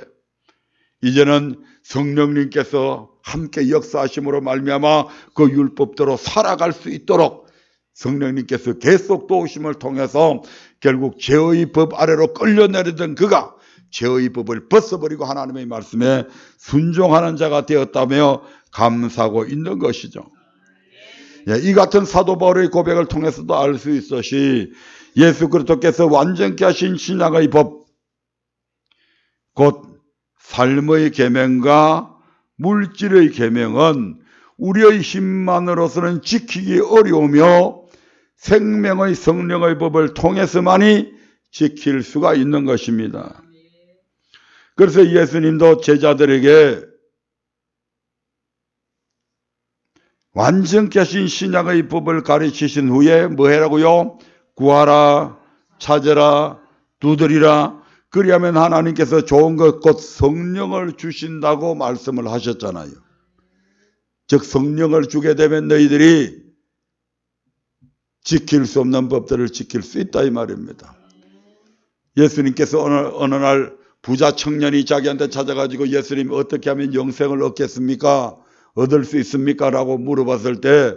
이제는 성령님께서 함께 역사하심으로 말미암아 그 율법대로 살아갈 수 있도록 성령님께서 계속 도우심을 통해서 결국 죄의 법 아래로 끌려내리던 그가 죄의 법을 벗어버리고 하나님의 말씀에 순종하는 자가 되었다며 감사하고 있는 것이죠. 이 같은 사도 바울의 고백을 통해서도 알 수 있듯이 예수 그리스도께서 완전케 하신 신약의 법, 곧 삶의 계명과 물질의 계명은 우리의 힘만으로서는 지키기 어려우며 생명의 성령의 법을 통해서만이 지킬 수가 있는 것입니다. 그래서 예수님도 제자들에게 완전케 하신 신약의 법을 가르치신 후에 뭐 해라고요? 구하라, 찾으라, 두드리라. 그리하면 하나님께서 좋은 것 곧 성령을 주신다고 말씀을 하셨잖아요. 즉 성령을 주게 되면 너희들이 지킬 수 없는 법들을 지킬 수 있다 이 말입니다. 예수님께서 어느 날 부자 청년이 자기한테 찾아가지고 예수님 어떻게 하면 영생을 얻겠습니까? 얻을 수 있습니까? 라고 물어봤을 때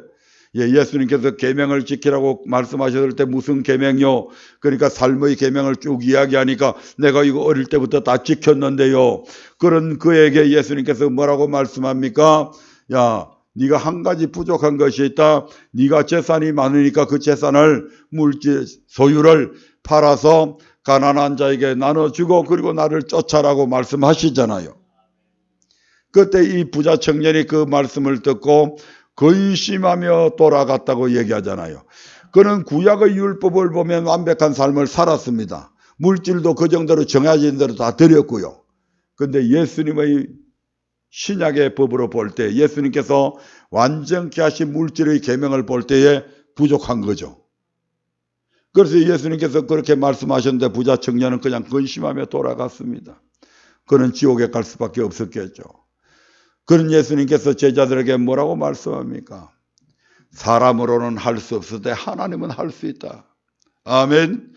예수님께서 계명을 지키라고 말씀하셨을 때 무슨 계명요? 그러니까 삶의 계명을 쭉 이야기하니까 내가 이거 어릴 때부터 다 지켰는데요. 그런 그에게 예수님께서 뭐라고 말씀합니까? 야, 네가 한 가지 부족한 것이 있다. 네가 재산이 많으니까 그 재산을 물질 소유를 팔아서 가난한 자에게 나눠주고 그리고 나를 쫓아라고 말씀하시잖아요. 그때 이 부자 청년이 그 말씀을 듣고 근심하며 돌아갔다고 얘기하잖아요. 그는 구약의 율법을 보면 완벽한 삶을 살았습니다. 물질도 그 정도로 정해진 대로 다 드렸고요. 그런데 예수님의 신약의 법으로 볼 때 예수님께서 완전케 하신 물질의 계명을 볼 때에 부족한 거죠. 그래서 예수님께서 그렇게 말씀하셨는데 부자 청년은 그냥 근심하며 돌아갔습니다. 그는 지옥에 갈 수밖에 없었겠죠. 그런 예수님께서 제자들에게 뭐라고 말씀합니까? 사람으로는 할 수 없을 때 하나님은 할 수 있다. 아멘.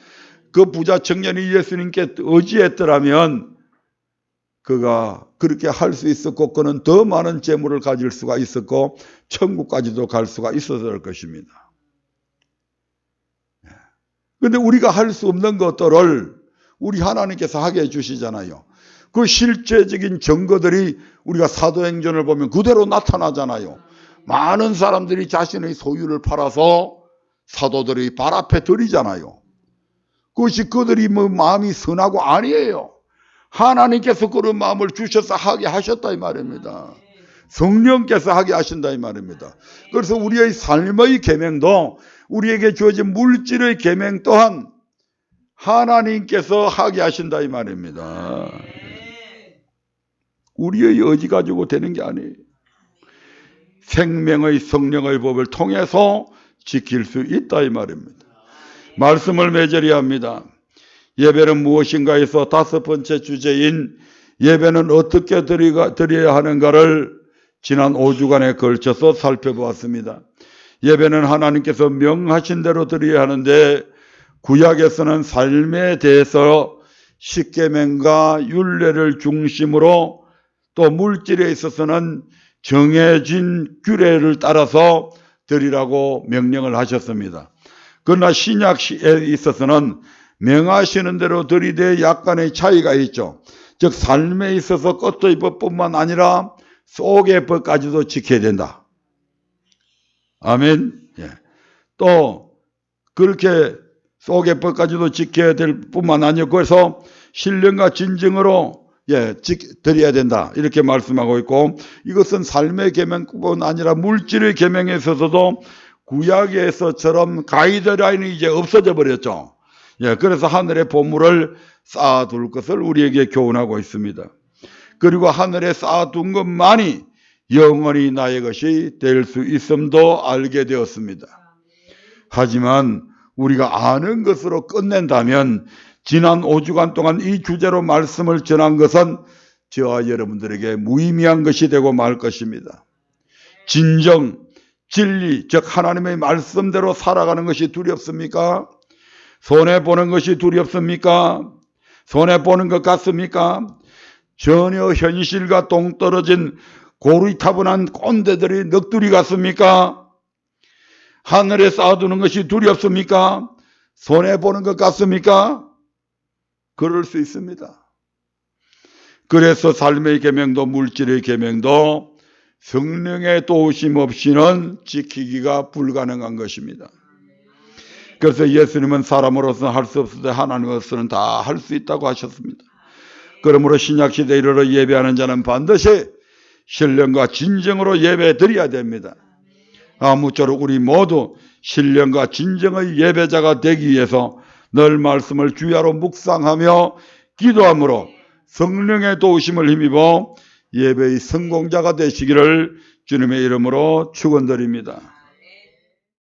그 부자 청년이 예수님께 의지했더라면 그가 그렇게 할 수 있었고 그는 더 많은 재물을 가질 수가 있었고 천국까지도 갈 수가 있었을 것입니다. 그런데 우리가 할 수 없는 것들을 우리 하나님께서 하게 해주시잖아요. 그 실제적인 증거들이 우리가 사도행전을 보면 그대로 나타나잖아요. 많은 사람들이 자신의 소유를 팔아서 사도들이 발 앞에 드리잖아요. 그것이 그들이 뭐 마음이 선하고 아니에요. 하나님께서 그런 마음을 주셔서 하게 하셨다 이 말입니다. 성령께서 하게 하신다 이 말입니다. 그래서 우리의 삶의 계명도 우리에게 주어진 물질의 계명 또한 하나님께서 하게 하신다 이 말입니다. 우리의 의지 가지고 되는 게 아니에요. 생명의 성령의 법을 통해서 지킬 수 있다 이 말입니다. 말씀을 맺으려 합니다. 예배는 무엇인가 해서 다섯 번째 주제인 예배는 어떻게 드려야 하는가를 지난 5주간에 걸쳐서 살펴보았습니다. 예배는 하나님께서 명하신 대로 드려야 하는데 구약에서는 삶에 대해서 십계명과 율례를 중심으로 또 물질에 있어서는 정해진 규례를 따라서 드리라고 명령을 하셨습니다. 그러나 신약에 있어서는 명하시는 대로 드리되 약간의 차이가 있죠. 즉 삶에 있어서 겉의 법뿐만 아니라 속의 법까지도 지켜야 된다. 아멘. 또 그렇게 속의 법까지도 지켜야 될 뿐만 아니고 그래서 신령과 진정으로 드려야 된다 이렇게 말씀하고 있고 이것은 삶의 계명뿐 아니라 물질의 계명에 있어서도 구약에서처럼 가이드라인이 이제 없어져 버렸죠. 그래서 하늘의 보물을 쌓아둘 것을 우리에게 교훈하고 있습니다. 그리고 하늘에 쌓아둔 것만이 영원히 나의 것이 될 수 있음도 알게 되었습니다. 하지만 우리가 아는 것으로 끝낸다면 지난 5주간 동안 이 주제로 말씀을 전한 것은 저와 여러분들에게 무의미한 것이 되고 말 것입니다. 진정, 진리, 즉 하나님의 말씀대로 살아가는 것이 두렵습니까? 손해보는 것이 두렵습니까? 손해보는 것 같습니까? 전혀 현실과 동떨어진 고리타분한 꼰대들이 넋두리 같습니까? 하늘에 쌓아두는 것이 두렵습니까? 손해보는 것 같습니까? 그럴 수 있습니다. 그래서 삶의 계명도 물질의 계명도 성령의 도우심 없이는 지키기가 불가능한 것입니다. 그래서 예수님은 사람으로서는 할 수 없을 때 하나님으로서는 다 할 수 있다고 하셨습니다. 그러므로 신약시대에 이르러 예배하는 자는 반드시 신령과 진정으로 예배 드려야 됩니다. 아무쪼록 우리 모두 신령과 진정의 예배자가 되기 위해서 늘 말씀을 주야로 묵상하며 기도함으로 성령의 도우심을 힘입어 예배의 성공자가 되시기를 주님의 이름으로 축원드립니다.